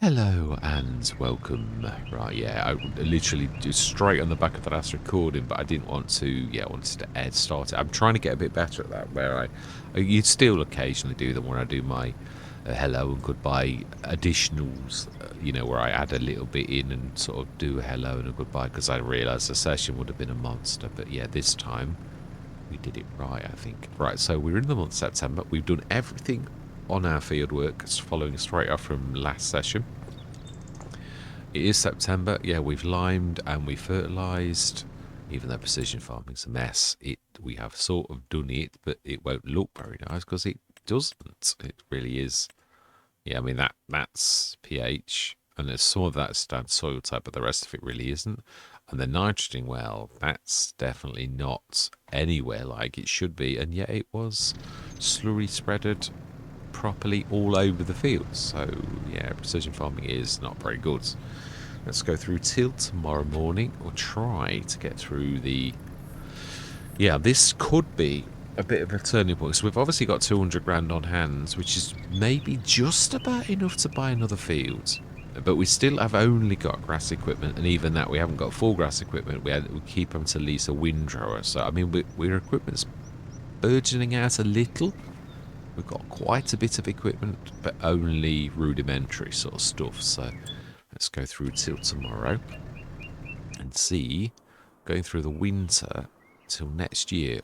Hello and welcome. Right, yeah, I literally just straight on the back of the last recording, but I didn't want to. Yeah, I wanted to start it. I'm trying to get a bit better at that. Where you'd still occasionally do them when I do my hello and goodbye additionals. Where I add a little bit in and sort of do a hello and a goodbye because I realised the session would have been a monster. But yeah, this time we did it right, I think. Right, so we're in the month of September. We've done everything on our field work, following straight off from last session. It is September. Yeah, we've limed and we fertilised. Even though precision farming's a mess, we have sort of done it, but it won't look very nice because it doesn't. It really is. Yeah, I mean that's pH, and there's some of that standard soil type, but the rest of it really isn't. And the nitrogen, well, that's definitely not anywhere like it should be, and yet it was slurry spreaded properly all over the field. So yeah, precision farming is not very good. Let's go through till tomorrow morning, or try to get through the... Yeah, this could be a bit of a turning point. So we've obviously got 200 grand on hands, which is maybe just about enough to buy another field. But we still have only got grass equipment, and even that we haven't got full grass equipment. We keep them to lease a windrower. So I mean, our equipment's burgeoning out a little. We've got quite a bit of equipment, but only rudimentary sort of stuff. So let's go through till tomorrow and see, going through the winter till next year,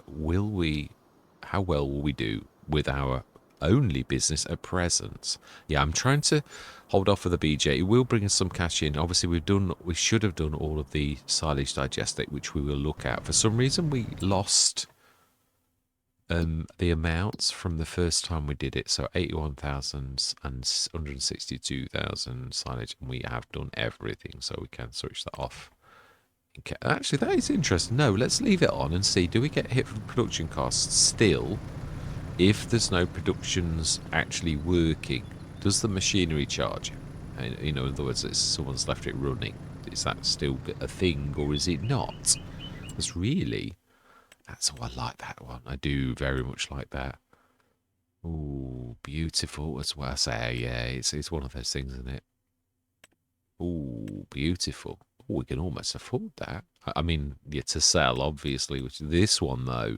how well will we do with our only business at present? Yeah, I'm trying to hold off for the BJ. It will bring us some cash in. Obviously, we should have done all of the silage digestate, which we will look at. For some reason, we lost the amounts from the first time we did it. So 81,000 and 162,000 silage, and we have done everything, so we can switch that off. Okay. Actually, that is interesting. No, let's leave it on and see, do we get hit from production costs still if there's no productions actually working? Does the machinery charge? In other words, someone's left it running. Is that still a thing, or is it not? Because really, I like that one. I do very much like that. Ooh, beautiful as well. I say, yeah, it's one of those things, isn't it? Ooh, beautiful. Ooh, we can almost afford that. I mean, yeah, to sell, obviously. Which this one though,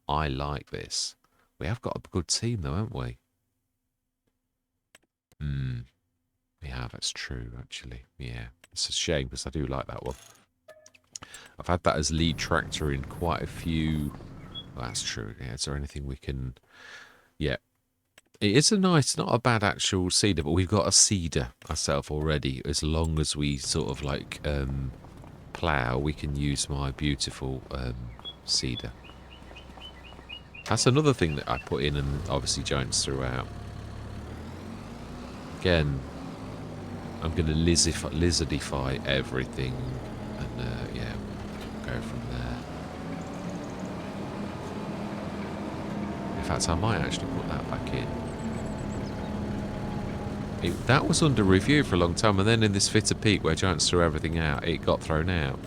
I like this. We have got a good team though, haven't we? We have. That's true, actually. Yeah, it's a shame because I do like that one. I've had that as lead tractor in quite a few. Well, that's true. Yeah, is there anything we can... Yeah. It is not a bad actual seeder, but we've got a seeder ourselves already. As long as we sort of like plough, we can use my beautiful seeder. That's another thing that I put in, and obviously Giants throughout. Again, I'm going to lizardify everything, and yeah, go from there. In fact, I might actually put that back in. That was under review for a long time, and then in this fit of peak where Giants threw everything out, it got thrown out.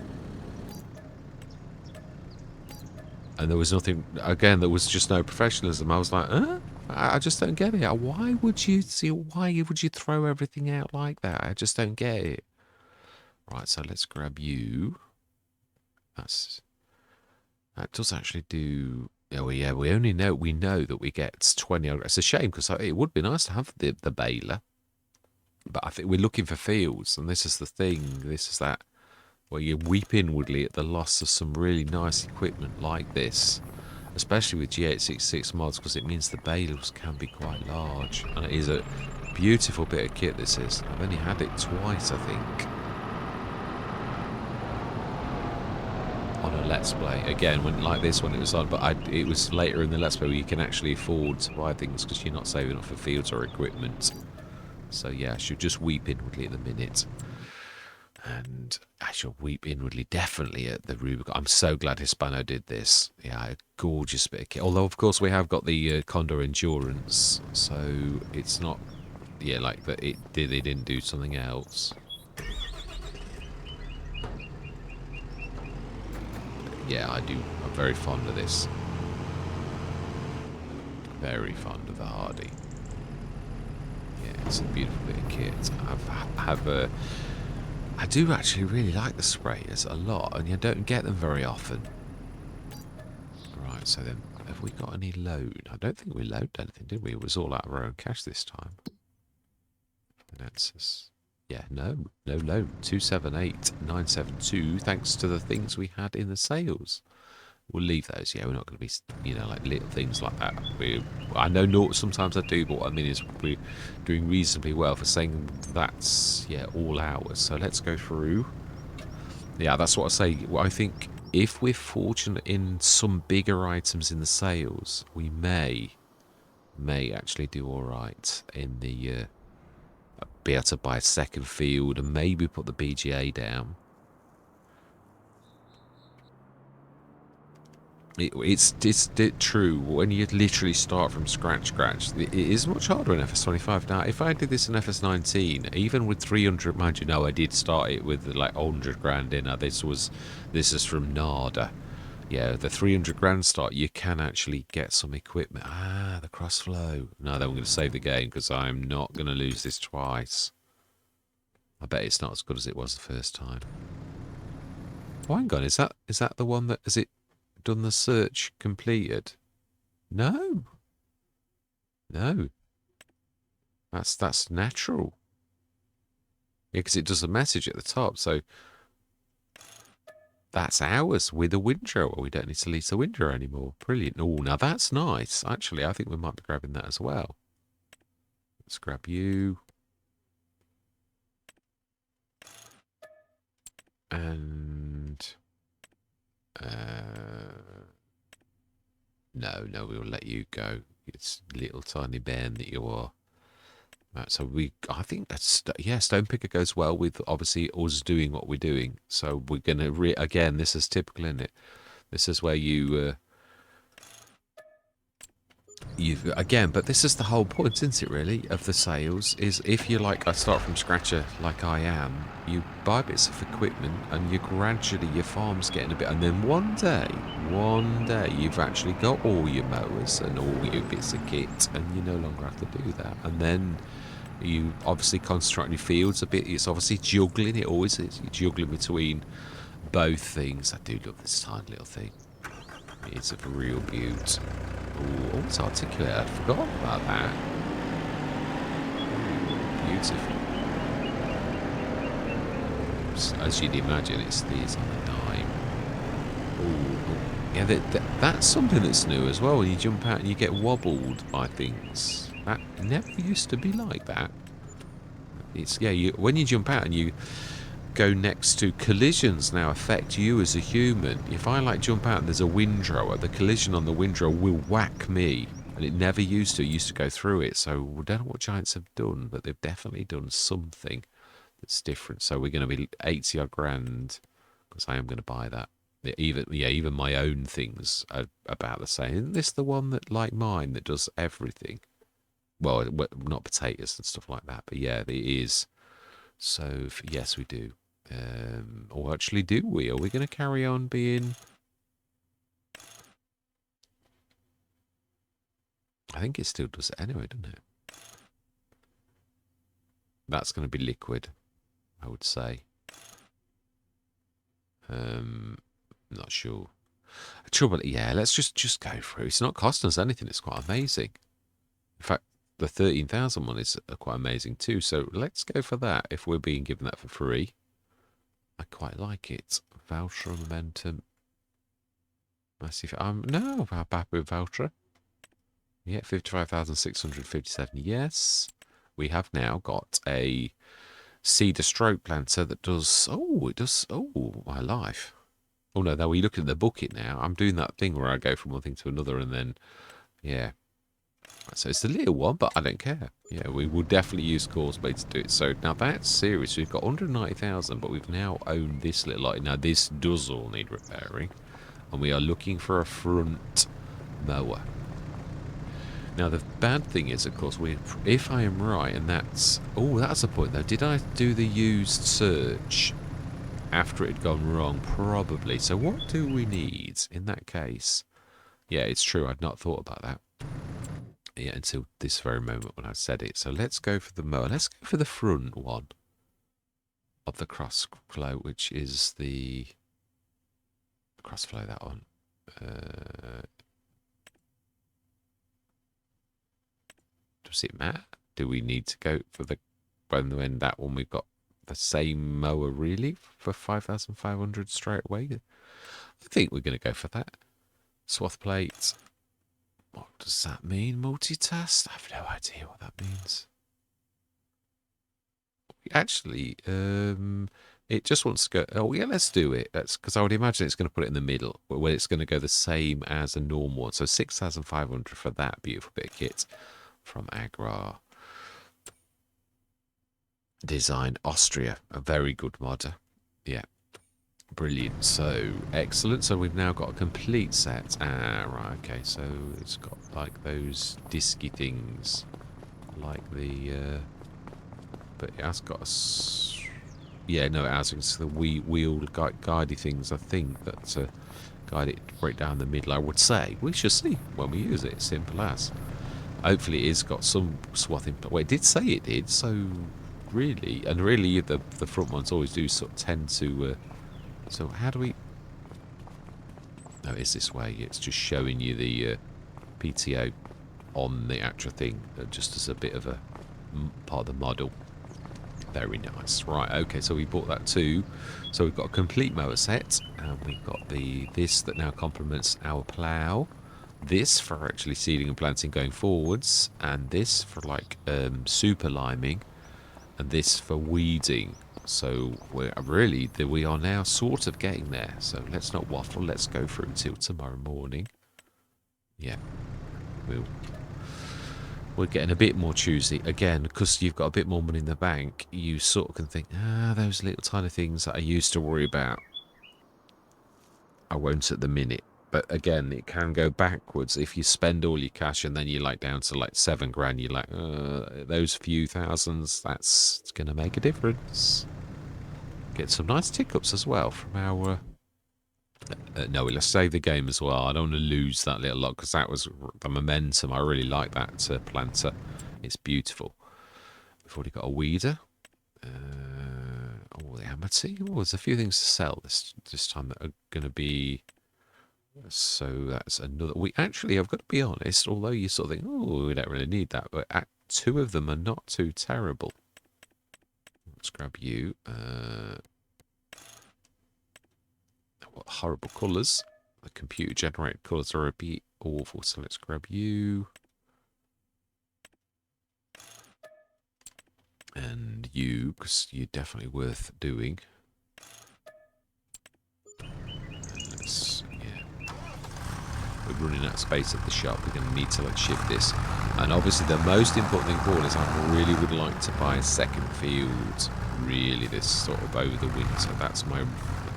And there was nothing, again, there was just no professionalism. I was like, I just don't get it. Why would you throw everything out like that? I just don't get it. Right, so let's grab you. That does actually do... Oh yeah, we know that we get 20. It's a shame because it would be nice to have the baler, but I think we're looking for fields, and this is the thing. This is that where you weep inwardly at the loss of some really nice equipment like this, especially with G866 mods, because it means the balers can be quite large, and it is a beautiful bit of kit. This is. I've only had it twice, I think. On a Let's Play. Again, like this when it was on, but it was later in the Let's Play where you can actually afford to buy things because you're not saving up for fields or equipment. So yeah, I should just weep inwardly at the minute. And I shall weep inwardly definitely at the Rubicon. I'm so glad Hispano did this. Yeah, a gorgeous bit of kit. Although, of course, we have got the Condor Endurance, so it's not... Yeah, like that. They didn't do something else. Yeah, I do. I'm very fond of this. Very fond of the Hardy. Yeah. It's a beautiful bit of kit. I do actually really like the sprayers a lot, and you don't get them very often. Right, so then, have we got any loan? I don't think we loaned anything, did we? It was all out of our own cash this time. Finances. Yeah, no loan. 278,972, thanks to the things we had in the sales. We'll leave those. Yeah, we're not going to be, like little things like that. I know sometimes I do, but what I mean is we're doing reasonably well for saying that's, all ours. So let's go through. Yeah, that's what I say. Well, I think if we're fortunate in some bigger items in the sales, we may actually do all right in the be able to buy a second field and maybe put the BGA down. It's true. When you literally start from scratch, it is much harder in FS25. Now, if I did this in FS19, even with 300, mind you, no, I did start it with like 100 grand in. This is from NADA. Yeah, the 300 grand start, you can actually get some equipment. Ah, the crossflow. No, then I'm going to save the game because I'm not going to lose this twice. I bet it's not as good as it was the first time. Oh, hang on, is that the one that, has it done the search completed? No. That's natural. Yeah, because it does a message at the top, so that's ours with a windrow. We don't need to lease a windrow anymore. Brilliant. Oh, now that's nice. Actually, I think we might be grabbing that as well. Let's grab you. And no, we'll let you go. It's little tiny bairn that you are. Right, so I think that's, Stone Picker goes well with obviously us doing what we're doing. So we're gonna again, this is typical, isn't it? This is where you've again, but this is the whole point, isn't it, really, of the sales, is if you like, I start from scratcher like I am, you buy bits of equipment and you gradually, your farm's getting a bit, and then one day, you've actually got all your mowers and all your bits of kit, and you no longer have to do that. And then you obviously concentrate on your fields a bit. It's obviously juggling, it always is. You're juggling between both things. I do love this tiny little thing. It's a real beaut. Oh, it's articulate. I'd forgotten about that. Ooh, beautiful. As you'd imagine, it's these on a dime. Oh, yeah, that's something that's new as well. When you jump out and you get wobbled by things. That never used to be like that. It's when you jump out and you go next to, collisions now affect you as a human. If I jump out and there's a windrower, the collision on the windrower will whack me, and it never used to. It used to go through it. So we don't know what Giants have done, but they've definitely done something that's different. So we're going to be 80 odd grand because I am going to buy that. Even my own things are about the same. Isn't this the one that, like mine, that does everything? Well, not potatoes and stuff like that, but yeah, it is. So yes, we do. Or actually, do we? Are we going to carry on being? I think it still does it anyway, doesn't it? That's going to be liquid, I would say. Not sure. Trouble, yeah. Let's just go through. It's not costing us anything. It's quite amazing. In fact, the 13,000 one is quite amazing too. So let's go for that. If we're being given that for free, I quite like it. Voucher momentum. Massive. No, I'm happy with voucher. Yeah, 55,657. Yes, we have now got a cedar stroke planter that does. Oh, it does. Oh, my life. Oh no, now we look at the bucket now. I'm doing that thing where I go from one thing to another, and then yeah. So it's a little one, but I don't care. Yeah, we will definitely use Causeway to do it. So now that's serious. We've got 190,000, but we've now owned this little lot. Now this does all need repairing, and we are looking for a front mower. Now the bad thing is, of course, if I am right, and that's a point though. Did I do the used search after it had gone wrong? Probably. So what do we need in that case? Yeah, it's true. I'd not thought about that. Yeah, until this very moment when I said it. So let's go for the mower. Let's go for the front one of the cross flow, which is the cross flow, that one. Does it matter? Do we need to go for the when that one we've got the same mower really for 5,500 straight away? I think we're going to go for that. Swath plate. What does that mean? Multitask? I have no idea what that means. Actually, it just wants to go. Oh yeah, let's do it. That's because I would imagine it's going to put it in the middle, where it's going to go the same as a normal one. So 6,500 for that beautiful bit of kit from Agra Design Austria. A very good modder. Yeah, brilliant. So excellent. So we've now got a complete set. Right. Okay. So it's got like those disky things, like the. But it has got a... Yeah, no, it has. It's the wheel guidey things, I think, that guide it right down the middle, I would say. We shall see when we use it. Simple as. Hopefully it has got some swathing... Well, it did say it did, so really... And really, the front ones always do sort of tend to... so how do we... No, it's this way. It's just showing you the PTO on the actual thing, just as a bit of a part of the model. Very nice. Right, okay, so we bought that too. So we've got a complete mower set, and we've got this that now complements our plough. This for actually seeding and planting going forwards, and this for like super liming, and this for weeding. So we are now sort of getting there. So let's not waffle. Let's go through till tomorrow morning. Yeah, we're getting a bit more choosy. Again, because you've got a bit more money in the bank, you sort of can think, those little tiny things that I used to worry about, I won't at the minute. But again, it can go backwards if you spend all your cash and then you're like down to like 7 grand. You're like, those few thousands, that's going to make a difference. Get some nice tick-ups as well from our... no, let's save the game as well. I don't want to lose that little lot because that was the momentum. I really like that planter. It's beautiful. We've already got a weeder. The amity. Oh, there's a few things to sell this time that are going to be... So that's another... I've got to be honest, although you sort of think, oh, we don't really need that, but 2 of them are not too terrible. Let's grab you. What horrible colours. The computer generated colours are a bit awful, so let's grab you. And you, because you're definitely worth doing. We're running out of space at the shop. We're going to need to like shift this. And obviously the most important thing for all is I really would like to buy a second field. Really, this sort of over the winter. That's my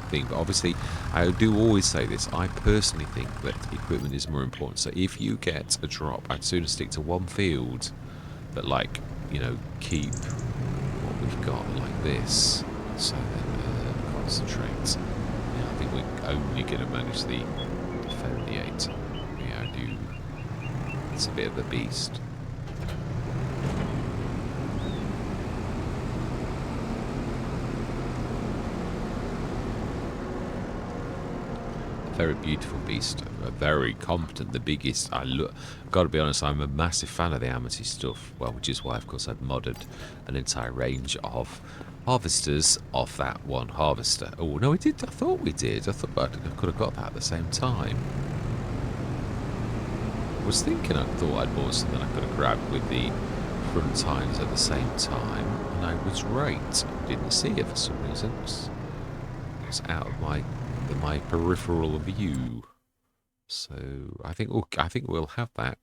thing. But obviously, I do always say this. I personally think that equipment is more important. So if you get a drop, I'd sooner stick to one field that, like, you know, keep what we've got like this. So then concentrate. Yeah, I think we're only going to manage the defoliate. Yeah, I do. It's a bit of a beast. Very beautiful beast, very competent, the biggest. Got to be honest, I'm a massive fan of the Amity stuff. Well, which is why, of course, I've modded an entire range of harvesters off that one harvester. Oh no, we did. I thought we did. I thought I could have got that at the same time. I was thinking I thought I'd bought something I could have grabbed with the front tires at the same time, and I was right. Didn't see it for some reason. It's out of my peripheral view. So I think we'll have that.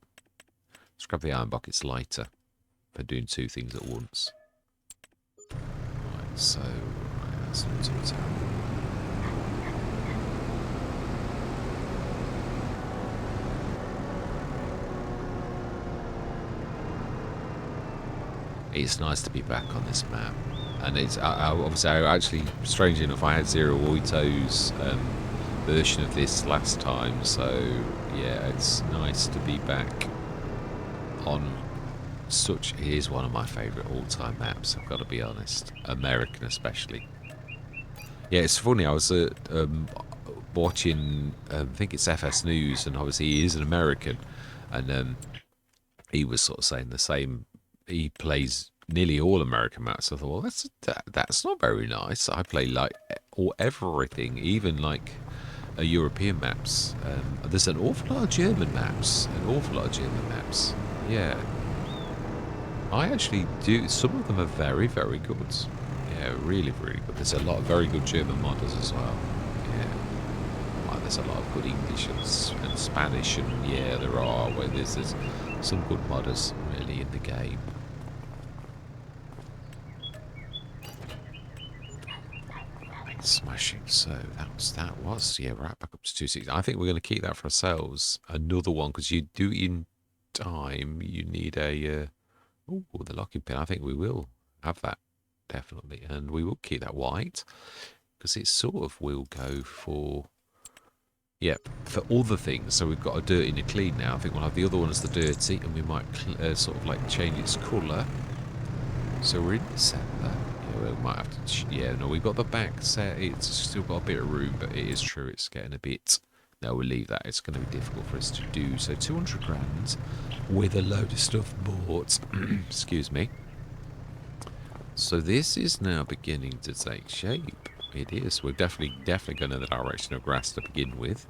Let's grab the iron block. It's lighter for doing 2 things at once. Right, so that's not too terrible. It's nice to be back on this map. And it's obviously, actually, strangely enough, I had Zero Oito's version of this last time, so yeah, it's nice to be back on such. It is one of my favourite all-time maps. I've got to be honest, American especially. Yeah, it's funny. I was watching. I think it's FS News, and obviously he is an American, and he was sort of saying the same. He plays nearly all American maps. I thought, well, that's not very nice. I play like all everything, even like European maps. There's an awful lot of German maps. An awful lot of German maps. Yeah, I actually do. Some of them are very, very good. Yeah, really, really good. There's a lot of very good German modders as well. Yeah, like, there's a lot of good English and Spanish, and yeah, there are. Where there's some good modders really in the game. Smashing. So that was yeah, right back up to 260. I think we're going to keep that for ourselves. Another one, because you do in time. You need a oh, the locking pin. I think we will have that definitely, and we will keep that white because it sort of will go for for other things. So we've got a dirty and a clean now. I think we'll have the other one as the dirty, and we might sort of like change its colour. So we're in December. Yeah, we might have to. Yeah, no, we've got the back set. It's still got a bit of room, but it is true. It's getting a bit. No, we'll leave that. It's going to be difficult for us to do. So 200 grand with a load of stuff bought. Excuse me. So this is now beginning to take shape. It is. We're definitely going in the direction of grass to begin with.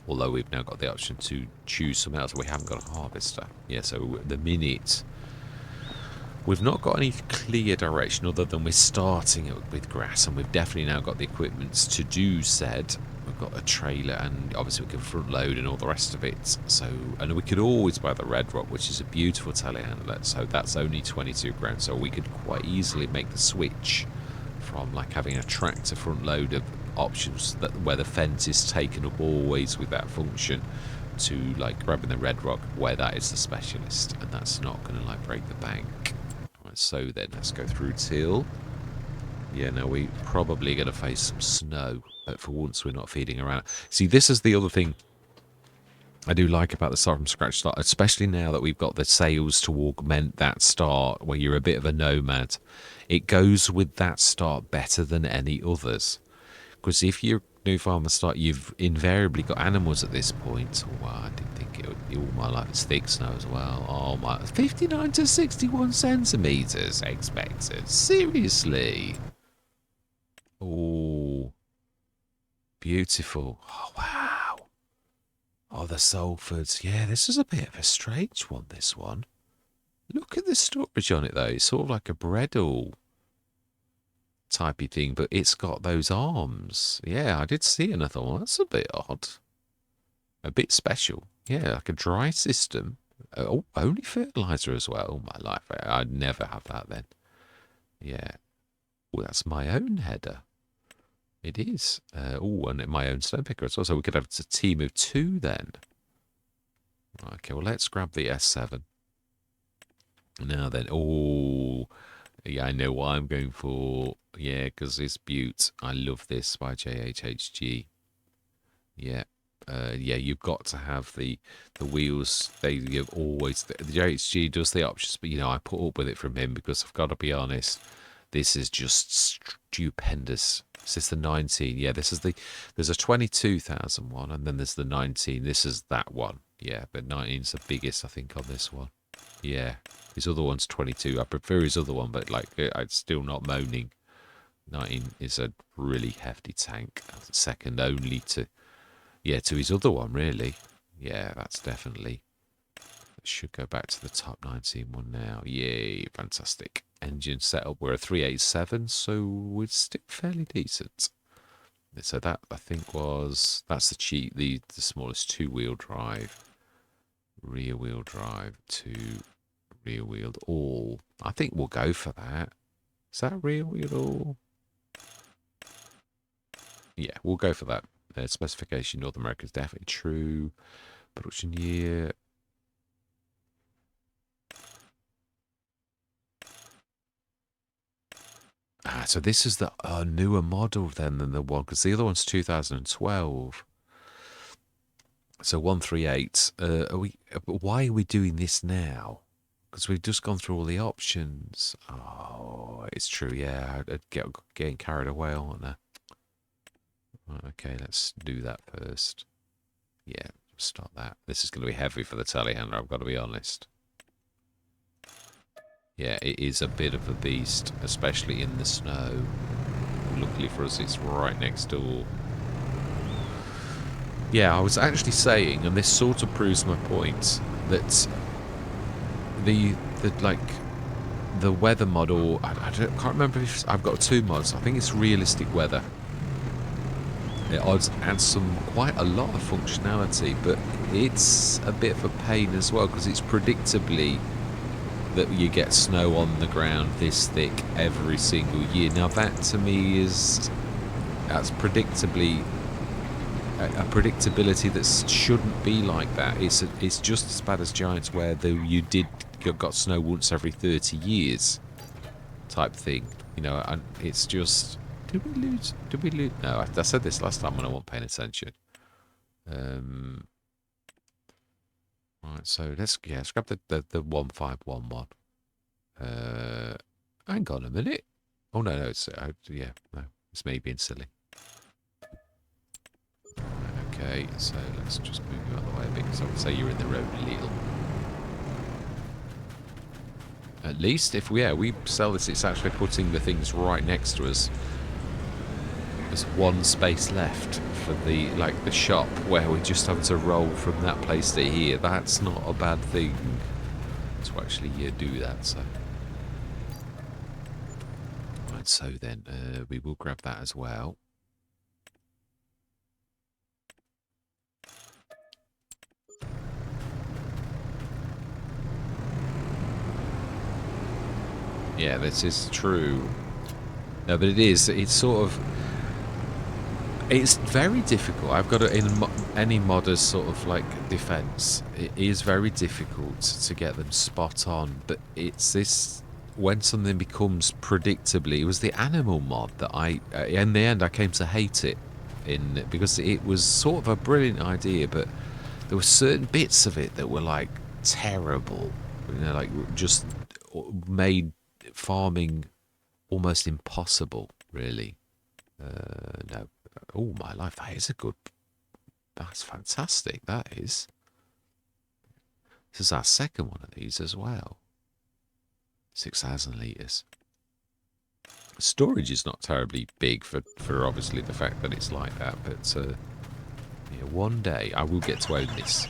Although we've now got the option to choose something else. We haven't got a harvester. Yeah, so the minute... We've not got any clear direction other than we're starting it with grass, and we've definitely now got the equipment to do said. We've got a trailer, and obviously we can front load and all the rest of it. So, and we could always buy the Red Rock, which is a beautiful telehandler. So that's only 22 grand. So we could quite easily make the switch from like having a tractor front load of options that where the fence is taken up always with that function, to like grabbing the Red Rock where that is the specialist, and that's not going to like break the bank. So then let's go through till now we're probably going to face some snow, but for once we're not feeding around. See, this is the other thing I do like about the start from scratch start, especially now that we've got the sails to augment that start where you're a bit of a nomad. It goes with that start better than any others, because if you're new farm the start, you've invariably got animals at this point. Oh, I didn't think it would be all my life. It's thick snow as well. Oh my, 59 to 61 centimeters expected. Seriously. Oh, beautiful. Oh wow. Oh, the Salfords. Yeah, this is a bit of a strange one, this one. Look at the storage on it though. It's sort of like a Bredel typey thing, but it's got those arms. Yeah, I did see another one. That's a bit odd. A bit special. Yeah, like a dry system. Oh, only fertilizer as well. Oh, my life. I'd never have that then. Yeah. Oh, that's my own header. It is. Oh, and my own stone picker as well. So we could have a team of 2 then. Okay, well, let's grab the S7. Now then. Oh, yeah, I know what I'm going for. Yeah, because it's Butte. I love this by JHHG. Yeah. Yeah, you've got to have the wheels. They give always... The JHG does the options, but, I put up with it from him because I've got to be honest. This is just stupendous. This is the 19. Yeah, this is the... There's a 22,000 one, and then there's the 19. This is that one. Yeah, but 19's the biggest, I think, on this one. Yeah. His other one's 22. I prefer his other one, but like I'm still not moaning. 19 is a really hefty tank. Second only to his other one, really. Yeah, that's definitely. It should go back to the top 19 one now. Yay, fantastic. Engine setup. We're a 387, so we're still fairly decent. So that I think that's the smallest 2-wheel drive. Rear wheel drive to rear wheeled all. I think we'll go for that. Is that rear wheel all? Yeah, we'll go for that. Specification North America is definitely true. Production year. So this is the newer model then than the one, because the other one's 2012. So 138. Why are we doing this now? Because we've just gone through all the options. Oh, it's true, yeah. I'd getting carried away, aren't I? Right, okay, let's do that first. Yeah, start that. This is going to be heavy for the telehandler, I've got to be honest. Yeah, it is a bit of a beast, especially in the snow. Luckily for us, it's right next door. Yeah, I was actually saying, and this sort of proves my point, that the weather model, can't remember if I've got 2 mods. I think it's realistic weather. It adds quite a lot of functionality, but it's a bit of a pain as well, because it's predictably that you get snow on the ground this thick every single year. Now that to me that's predictably a predictability that shouldn't be like that. It's just as bad as Giants, where you got snow once every 30 years type thing, you know. And it's just, did we lose? No, I said this last time when I wasn't paying attention. Right, so let's grab the 151 mod. Hang on a minute. Oh no, it's it's me being silly. Okay, so let's just move you out of the way a bit, because I would say you're in the road a little. At least if we sell this, it's actually putting the things right next to us. There's one space left for the shop, where we just have to roll from that place to here. That's not a bad thing to actually do that. So, right, so then we will grab that as well. Yeah, this is true. No, but it's sort of, it's very difficult. I've got in any modder's sort of defense, it is very difficult to get them spot on. But it's this, when something becomes predictably, it was the animal mod that in the end I came to hate it, because it was sort of a brilliant idea, but there were certain bits of it that were terrible, just made farming almost impossible, really. No. Oh, my life, that's fantastic, that is. This is our second one of these as well. 6,000 litres. Storage is not terribly big for obviously the fact that it's like that, but one day I will get to own this.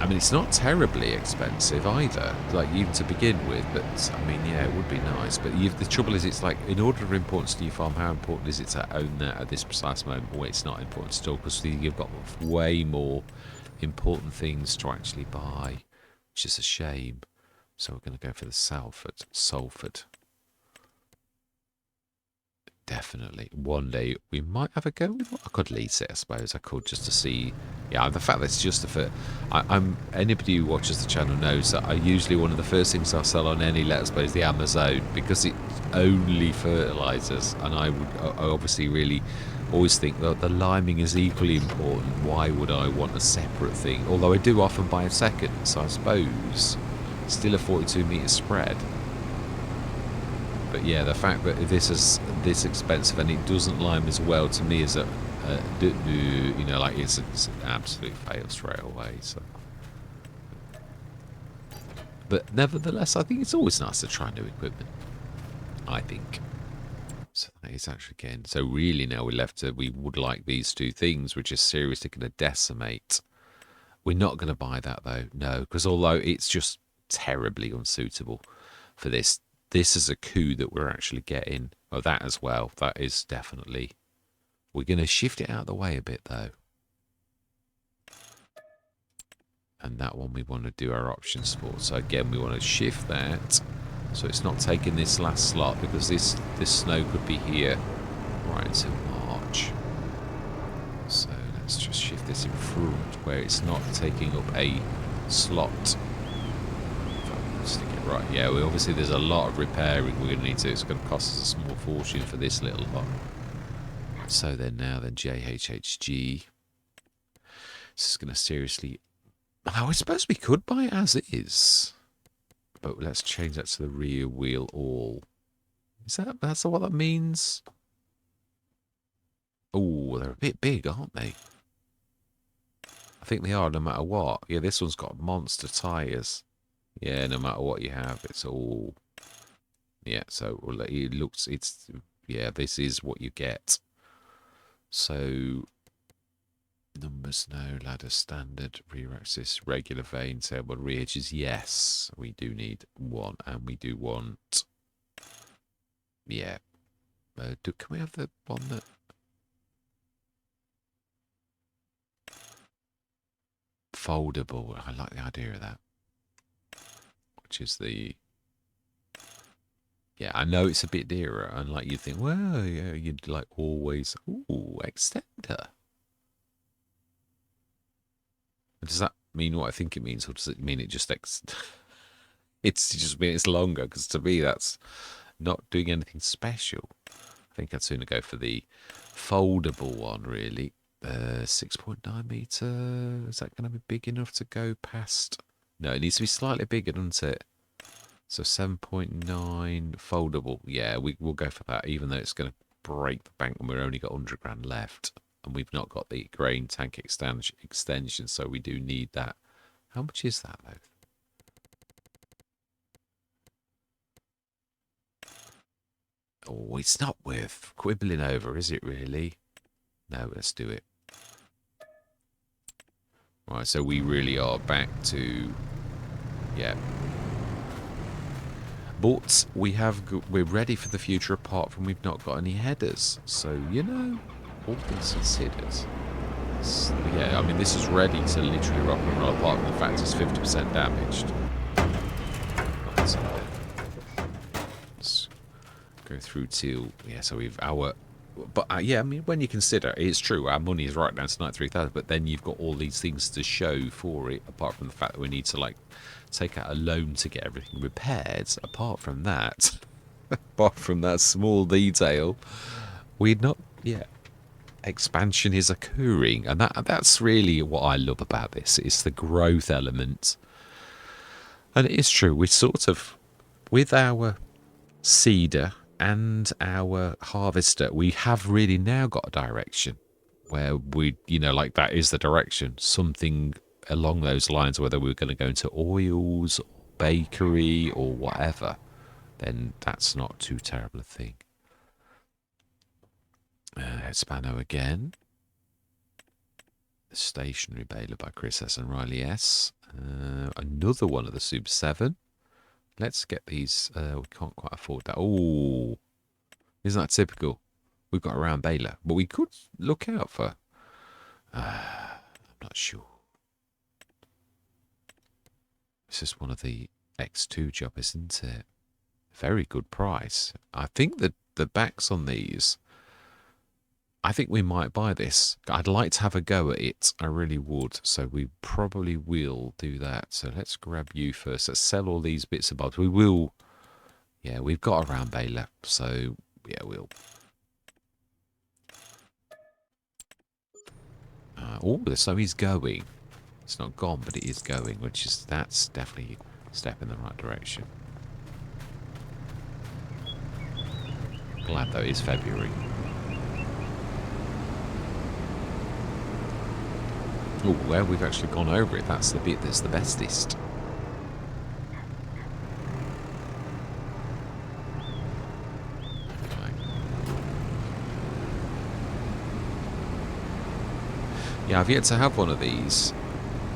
I mean, it's not terribly expensive either, even to begin with, but I mean, yeah, it would be nice. But the trouble is, it's in order of importance to your farm, how important is it to own that at this precise moment? Well, it's not important at all, because you've got way more important things to actually buy, which is a shame. So we're going to go for the Salford. Definitely. One day we might have a go with it. I could lease it, I suppose. I could, just to see. Yeah, the fact that it's just a fit. Anybody who watches the channel knows that I usually, one of the first things I sell on any Let's Play is the Amazon, because it's only fertilizers, and I obviously really always think that the liming is equally important. Why would I want a separate thing? Although I do often buy a second, so I suppose still a 42-meter spread. But yeah, the fact that this is this expensive and it doesn't lime as well, to me is it's an absolute fail straight away. So, but nevertheless, I think it's always nice to try new equipment, I think. So that is actually again. So really now we would like these two things, which is seriously going to decimate. We're not going to buy that though, no, because although it's just terribly unsuitable for this. This is a coup that we're actually getting. Oh, that as well. That is definitely. We're going to shift it out of the way a bit, though. And that one we want to do our options for. So again, we want to shift that. So it's not taking this last slot, because this snow could be here right until March. So let's just shift this in front, where it's not taking up a slot. Stick it right. Yeah, obviously there's a lot of repairing we're going to need to. It's going to cost us a small fortune for this little lot. So then JHHG. This is going to seriously. I suppose we could buy it as is. But let's change that to the rear wheel all. That's what that means? Oh, they're a bit big, aren't they? I think they are no matter what. Yeah, this one's got monster tyres. Yeah, no matter what you have, it's all... Yeah, so it looks... Yeah, this is what you get. So... Numbers, no. Ladder, standard, rear axis, regular vane, sailboard, rear edges, yes. We do need one, and we do want... Yeah. Can we have the one that... Foldable. I like the idea of that. Which is the... Yeah, I know it's a bit dearer, and like you'd think, well, yeah, you'd like always... Ooh, extender. Does that mean what I think it means, or does it mean it just it's just mean it's longer? Because to me, that's not doing anything special. I think I'd sooner go for the foldable one, really. 6.9 metre. Is that going to be big enough to go past? No, it needs to be slightly bigger, doesn't it? So 7.9 foldable. Yeah, we'll go for that, even though it's going to break the bank and we've only got 100 grand left. And we've not got the grain tank extension, so we do need that. How much is that, though? Oh, it's not worth quibbling over, is it really? No, let's do it. Right, so we really are back to... Yeah. But we're ready for the future, apart from we've not got any headers. So, you know, all things considered. Yeah, I mean, this is ready to literally rock and roll, apart from the fact it's 50% damaged. Right, so let's go through till... Yeah, so we've our... But, yeah, I mean, when you consider, it's true, our money is right down to 93,000, but then you've got all these things to show for it, apart from the fact that we need to, like, take out a loan to get everything repaired. Apart from that, apart from that small detail, we're not... Yeah. Expansion is occurring, and that's really what I love about this. It's the growth element, and it is true. We sort of, with our seeder and our harvester, we have really now got a direction where we, you know, like that is the direction. Something along those lines, whether we're going to go into oils, or bakery, or whatever, then that's not too terrible a thing. Spano again. The Stationary Baler by Chris S. and Riley S. Another one of the Sub 7. Let's get these. We can't quite afford that. Oh, isn't that typical? We've got a round baler, but we could look out for... I'm not sure. This is one of the X2 job, isn't it? Very good price. I think that the backs on these... I think we might buy this. I'd like to have a go at it. I really would. So we probably will do that. So let's grab you first. Let's sell all these bits and bobs. We will. Yeah, we've got a round baler. So, yeah, we'll. Oh, so he's going. It's not gone, but it is going, that's definitely a step in the right direction. Glad, though, it's February. Oh, well, we've actually gone over it. That's the bit that's the bestest. Okay. Yeah, I've yet to have one of these.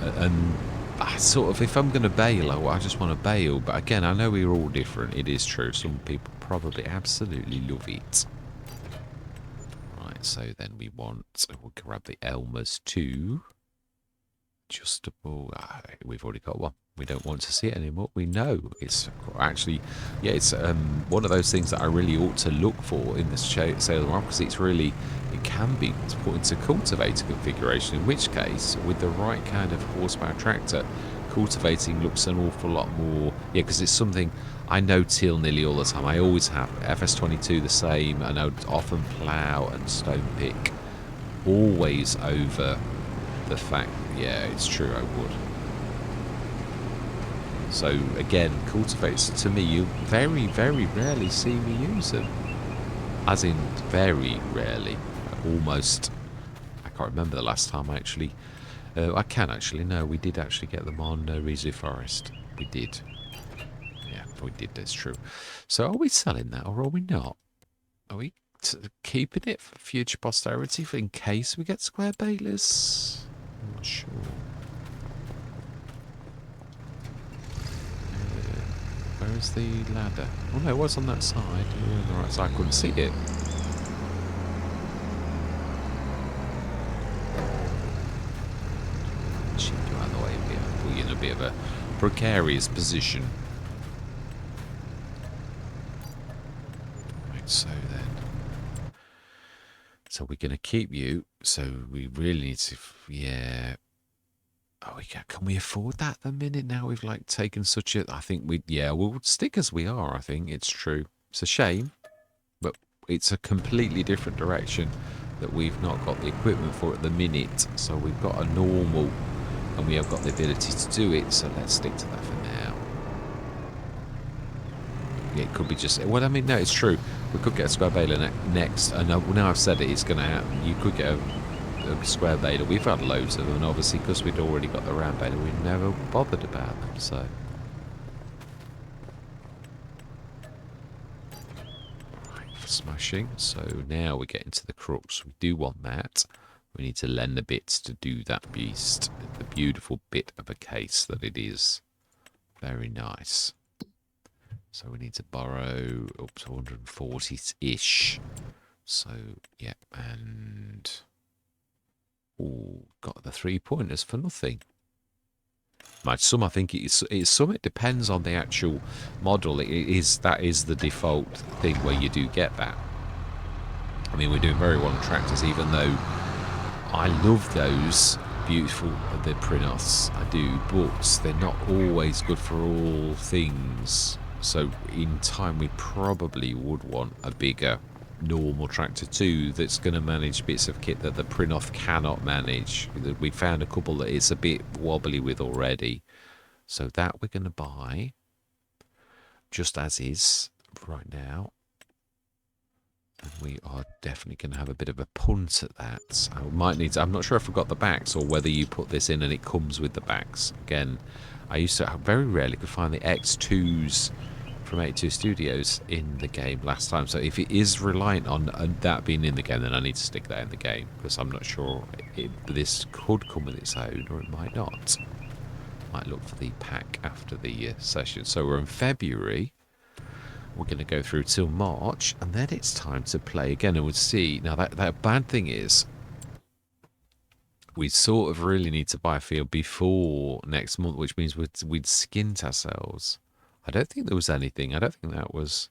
And I sort of, if I'm going to bail, I just want to bail. But again, I know we're all different. It is true. Some people probably absolutely love it. Right, so then we'll grab the Elmer's 2. Adjustable. We've already got one. We don't want to see it anymore. We know it's actually, yeah, it's one of those things that I really ought to look for in this sales market, because it's really, it can be put into cultivator configuration, in which case, with the right kind of horsepower tractor, cultivating looks an awful lot more, yeah, because it's something I no till nearly all the time. I always have FS22 the same, and I would often plough and stone pick, always over the fact, yeah, it's true, I would. So again, cultivates, to me, you very, very rarely see me use them. As in, very rarely. Almost, I can't remember the last time I actually... I can actually, no, we did actually get them on Rizu Forest. We did. Yeah, we did, that's true. So are we selling that, or are we not? Are we keeping it for future posterity, in case we get square balers? I'm not sure. Where is the ladder? Oh no, it was on that side. We were on the right side. I couldn't see it. Shift you out of the way a bit. Put you in a bit of a precarious position. Right, so then. So we're going to keep you. So we really need to. Yeah. Oh, can we afford that at the minute now? We've like taken such a. I think we'll stick as we are. I think it's true. It's a shame, but it's a completely different direction that we've not got the equipment for at the minute. So we've got a normal, and we have got the ability to do it. So let's stick to that for now. Yeah, it could be just. Well, I mean, no, it's true. We could get a square baler next, and now I've said it, it's going to happen. You could get a square baler. We've had loads of them, and obviously because we'd already got the round baler, we never bothered about them. So right, for smashing. So now we get into the crux. We do want that. We need to lend the bits to do that beast. The beautiful bit of a case that it is. Very nice. So we need to borrow up to 140-ish. So yeah, and got the 3-pointers for nothing. Some I think it's some. It depends on the actual model. That is the default thing where you do get that. I mean, we're doing very well on tractors, even though I love those beautiful the Prinos. I do, but they're not always good for all things. So in time, we probably would want a bigger normal tractor too that's going to manage bits of kit that the Prinoth cannot manage. We found a couple that it's a bit wobbly with already, so that we're going to buy just as is right now, and we are definitely going to have a bit of a punt at that. I might need to, I'm not sure if I got the backs or whether you put this in and it comes with the backs. Again, I used to very rarely could find the X2s from 82 Studios in the game last time, so if it is reliant on that being in the game, then I need to stick that in the game, because I'm not sure this could come with its own or it might not. Might look for the pack after the session. So we're in February, we're going to go through till March, and then it's time to play again, and we'll see. Now that bad thing is we sort of really need to buy a field before next month, which means we'd skint ourselves. I don't think there was anything. I don't think that was...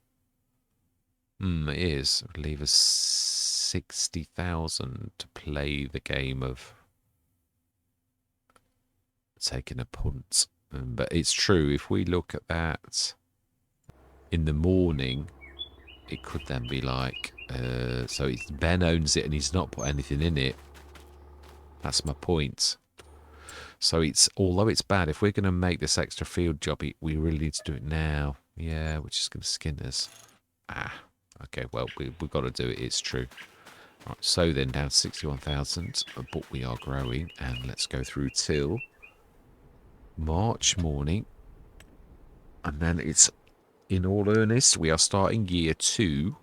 it is. It would leave us 60,000 to play the game of taking a punt. But it's true, if we look at that in the morning, it could then be like... so Ben owns it and he's not put anything in it. That's my point. So although it's bad, if we're going to make this extra field job, we really need to do it now. Yeah, which is going to skin us. Okay, well, we've got to do it. It's true. All right, so then down 61,000, but we are growing, and let's go through till March morning, and then it's in all earnest. We are starting year 2.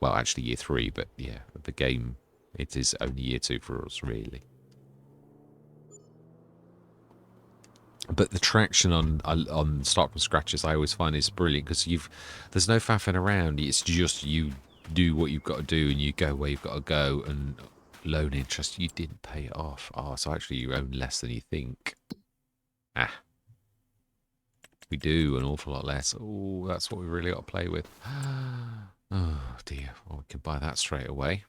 Well, actually year 3, but yeah, the game, it is only year 2 for us, really. But the traction on start from scratches, I always find is brilliant, because there's no faffing around. It's just you do what you've got to do and you go where you've got to go. And loan interest, you didn't pay it off. So actually you own less than you think. We do an awful lot less. Oh, that's what we really got to play with. Oh dear. Well, we can buy that straight away.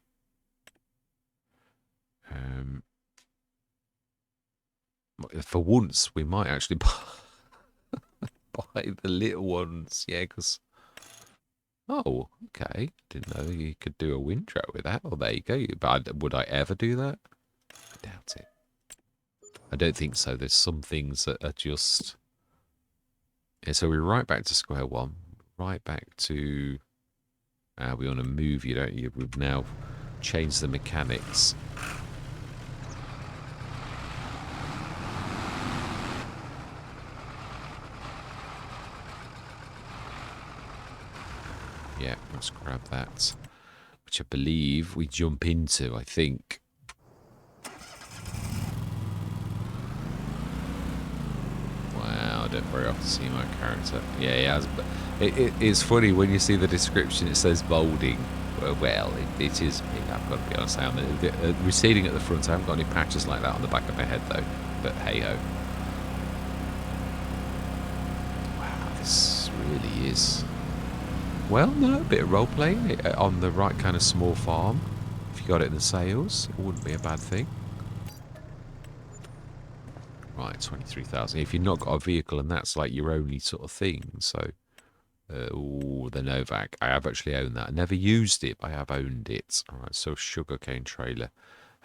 For once, we might actually buy the little ones. Yeah, because... Oh, okay. Didn't know you could do a windrow with that. Oh, there you go. But would I ever do that? I doubt it. I don't think so. There's some things that are just... Yeah, so we're right back to square one. Right back to... we want to move you, don't you? We've now changed the mechanics. Yeah, let's grab that. Which I believe we jump into, I think. Wow, I don't very often see my character. Yeah, he has. But it's funny when you see the description, it says balding. Well, it is big, I've got to be honest. I'm receding at the front. I haven't got any patches like that on the back of my head, though. But hey-ho. Wow, this really is... Well, no, a bit of role-playing on the right kind of small farm. If you got it in the sales, it wouldn't be a bad thing. Right, 23,000. If you've not got a vehicle and that's like your only sort of thing, so... oh, the Novak. I have actually owned that. I never used it, but I have owned it. Alright, so sugarcane trailer.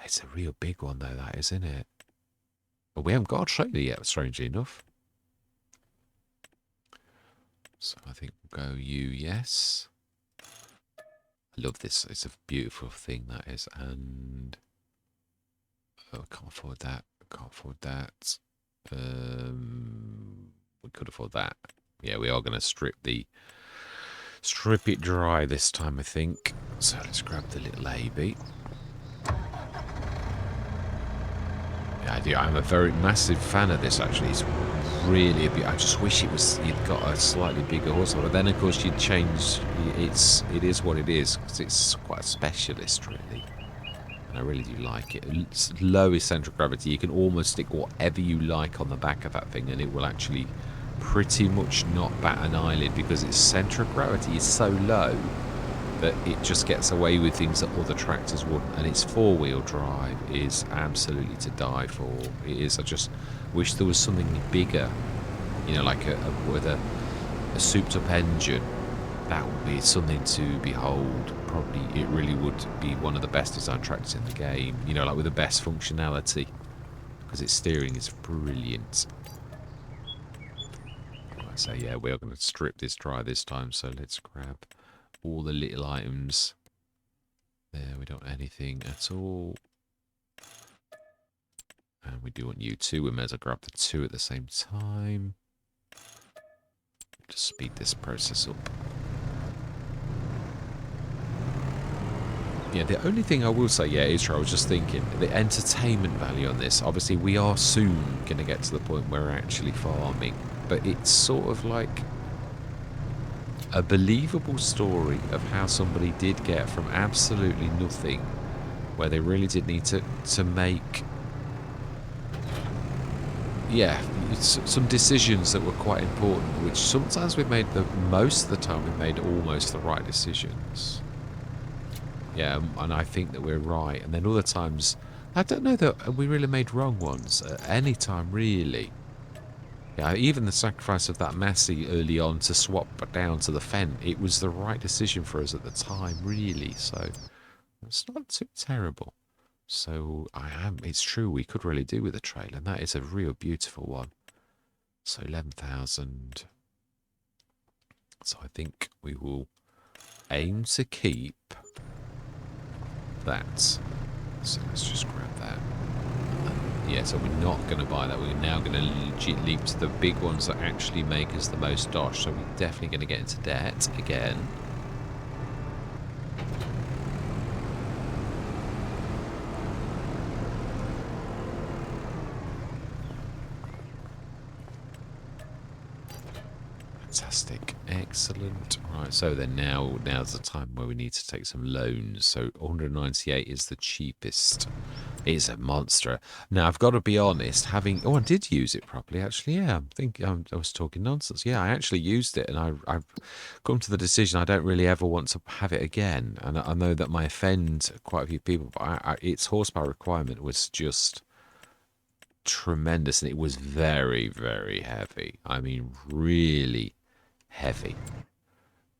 It's a real big one, though, that, isn't it? But we haven't got a trailer yet, strangely enough. So I think we'll go you, yes. I love this. It's a beautiful thing, that is. And... oh, I can't afford that. I can't afford that. We could afford that. Yeah, we are going to strip it dry this time, I think. So let's grab the little AB. Yeah, I do. I'm a very massive fan of this, actually. It's really a bit... I just wish you'd got a slightly bigger horsepower. But then, of course, you'd change... It is what it is, because it's quite a specialist, really. And I really do like it. It's lowest central gravity. You can almost stick whatever you like on the back of that thing, and it will actually pretty much not bat an eyelid, because its centre of gravity is so low that it just gets away with things that other tractors wouldn't. And its four-wheel drive is absolutely to die for. It is. I just wish there was something bigger, you know, like with a souped-up engine. That would be something to behold. Probably it really would be one of the best design tractors in the game, you know, like with the best functionality, because its steering is brilliant. Right, so yeah, we're going to strip this dry this time, so let's grab all the little items there. We don't want anything at all, and we do want you two. We may as well grab the two at the same time. Just speed this process up. Yeah, the only thing I will say, yeah, is I was just thinking, the entertainment value on this, obviously we are soon going to get to the point where we're actually farming, but it's sort of like a believable story of how somebody did get from absolutely nothing, where they really did need to make, yeah, some decisions that were quite important, which sometimes we've made most of the time we've made almost the right decisions. Yeah, and I think that we're right. And then other times, I don't know that we really made wrong ones at any time, really. Yeah, even the sacrifice of that Massey early on to swap down to the Fendt, it was the right decision for us at the time, really. So it's not too terrible. So it's true, we could really do with a trailer, and that is a real beautiful one. So 11,000. So I think we will aim to keep that. So let's just grab that. Yeah, so we're not going to buy that. We're now going to legit leap to the big ones that actually make us the most dosh. So we're definitely going to get into debt again. Fantastic. Excellent. Right, so then now's the time where we need to take some loans. So 198 is the cheapest. It's a monster. Now, I've got to be honest, oh, I did use it properly, actually. Yeah, I was talking nonsense. Yeah, I actually used it, and I've come to the decision I don't really ever want to have it again. And I know that might offend quite a few people, but its horsepower requirement was just tremendous, and it was very, very heavy. I mean, really heavy.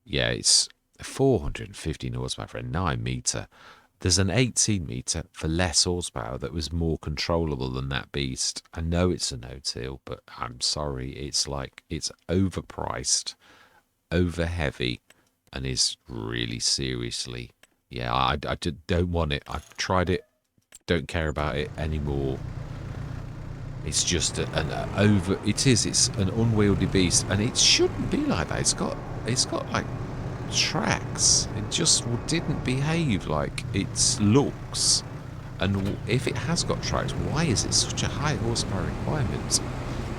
Yeah, it's 415 horsepower for a 9 meter. There's an 18 metre for less horsepower that was more controllable than that beast. I know it's a no-till, but I'm sorry. It's like, it's overpriced, over heavy, and is really seriously, yeah, I don't want it. I've tried it, don't care about it anymore. It's just it's an unwieldy beast, and it shouldn't be like that. It's got like tracks. It just didn't behave like its looks. And if it has got tracks, why is it such a high horsepower requirement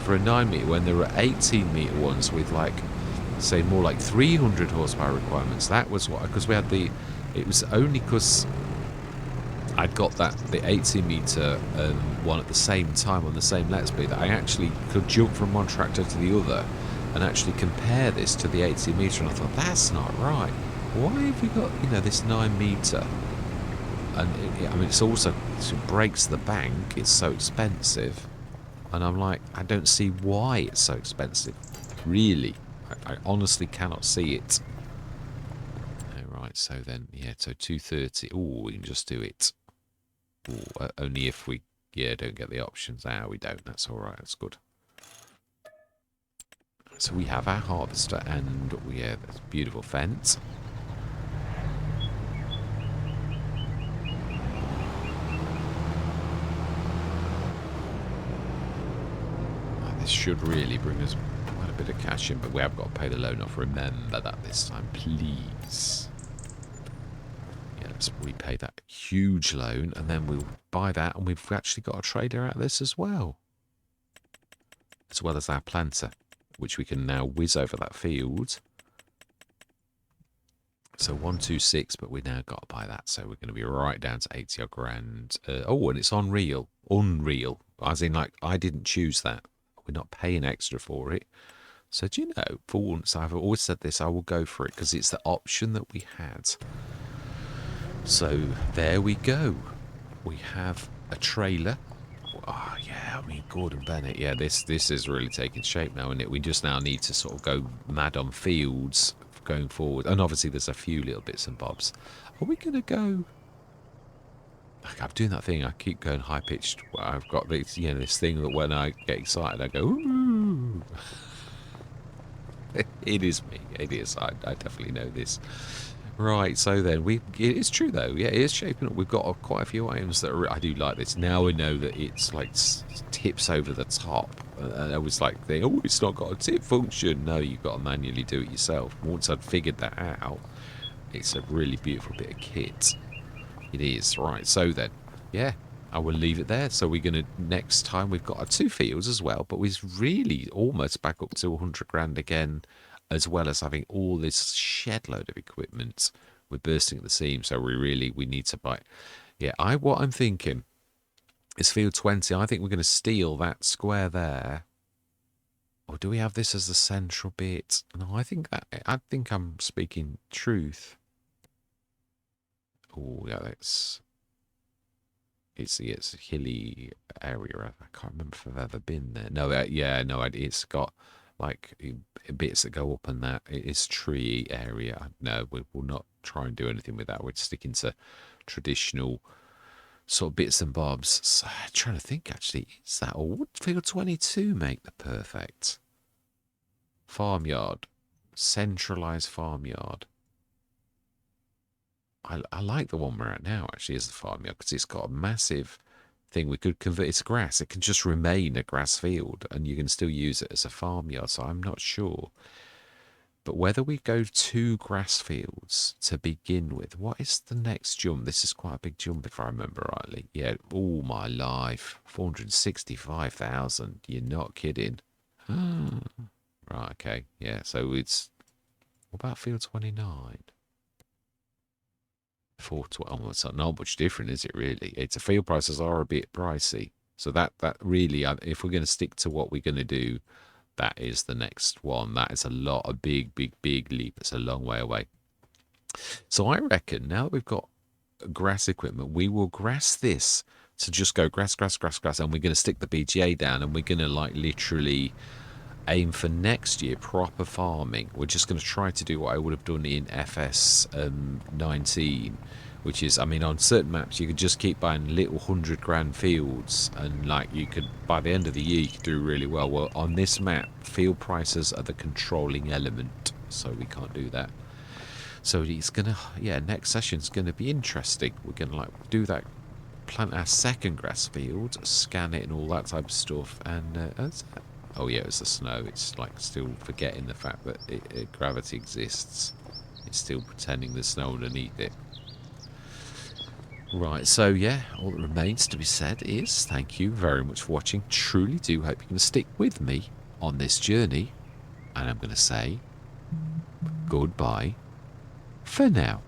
for a 9 metre when there are 18 metre ones with, like, say, more like 300 horsepower requirements? That was what, because we had it was only because I'd got the 18 metre one at the same time on the same Let's Be that I actually could jump from one tractor to the other and actually compare this to the 18 metre, and I thought, that's not right. Why have we got, this 9 metre? And I mean, it's also, it breaks the bank. It's so expensive, and I'm like, I don't see why it's so expensive. Really, I honestly cannot see it. All right, so then, yeah, so 230. Oh, we can just do it. Ooh, only if we, don't get the options. We don't. That's all right. That's good. So we have our harvester, and that's beautiful fence. This should really bring us quite a bit of cash in, but we have got to pay the loan off. Remember that this time, please. Yeah, let's repay that huge loan, and then we'll buy that, and we've actually got a trader out of this as well. As well as our planter, which we can now whiz over that field. So 126, but we now got to buy that, so we're going to be right down to 80 odd grand. Oh, and it's unreal. Unreal. As in, like, I didn't choose that. We're not paying extra for it. So do you know, for once, I've always said this, I will go for it because it's the option that we had. So there we go. We have a trailer. Oh, yeah, I mean, Gordon Bennett. Yeah, this is really taking shape now, isn't it? We just now need to sort of go mad on fields going forward. And obviously there's a few little bits and bobs. Are we going to go... I'm doing that thing. I keep going high-pitched. I've got this, this thing that when I get excited, I go, ooh. It is me. It is. I definitely know this. Right, so then it is true though. Yeah, it is shaping up. We've got quite a few items that I do like this. Now we know that it's like tips over the top. And I was like, oh, it's not got a tip function. No, you've got to manually do it yourself. Once I'd figured that out, it's a really beautiful bit of kit. It is. Right, so then, yeah, I will leave it there. So we're going to, next time, we've got our 2 fields as well, but we're really almost back up to 100 grand again, as well as having all this shed load of equipment. We're bursting at the seams, so we need to buy. Yeah, what I'm thinking is field 20. I think we're going to steal that square there. Or do we have this as the central bit? No, I think I'm speaking truth. Oh, yeah, it's a hilly area. I can't remember if I've ever been there. No, it's got like bits that go up and that. It is tree area. No, we'll not try and do anything with that. We're sticking to traditional sort of bits and bobs. So, I'm trying to think, actually, is that, or would field 22 make the perfect farmyard? Centralised farmyard. I like the one we're at now, actually, as the farmyard, because it's got a massive thing. We could convert it to grass. It can just remain a grass field, and you can still use it as a farmyard, so I'm not sure. But whether we go 2 grass fields to begin with, what is the next jump? This is quite a big jump, if I remember rightly. Yeah, all my life, 465,000. You're not kidding. Right, okay, yeah, so it's... What about field 29? 412. Oh, it's not much different, is it really? It's a field prices are a bit pricey. So that really, if we're going to stick to what we're going to do, that is the next one. That is a big leap. It's a long way away. So I reckon now that we've got grass equipment, we will grass this to just go grass, and we're going to stick the BGA down, and we're going to like literally aim for next year proper farming. We're just going to try to do what I would have done in FS19, which is, I mean, on certain maps you could just keep buying little 100 grand fields, and like you could, by the end of the year, you could do really well. Well, on this map, field prices are the controlling element, so we can't do that. So it's gonna, yeah, next session's gonna be interesting. We're gonna like do that, plant our second grass field, scan it and all that type of stuff, and oh yeah, it was the snow. It's like still forgetting the fact that gravity exists. It's still pretending there's snow underneath it. Right, so yeah, all that remains to be said is thank you very much for watching. Truly do hope you're going to stick with me on this journey. And I'm going to say goodbye for now.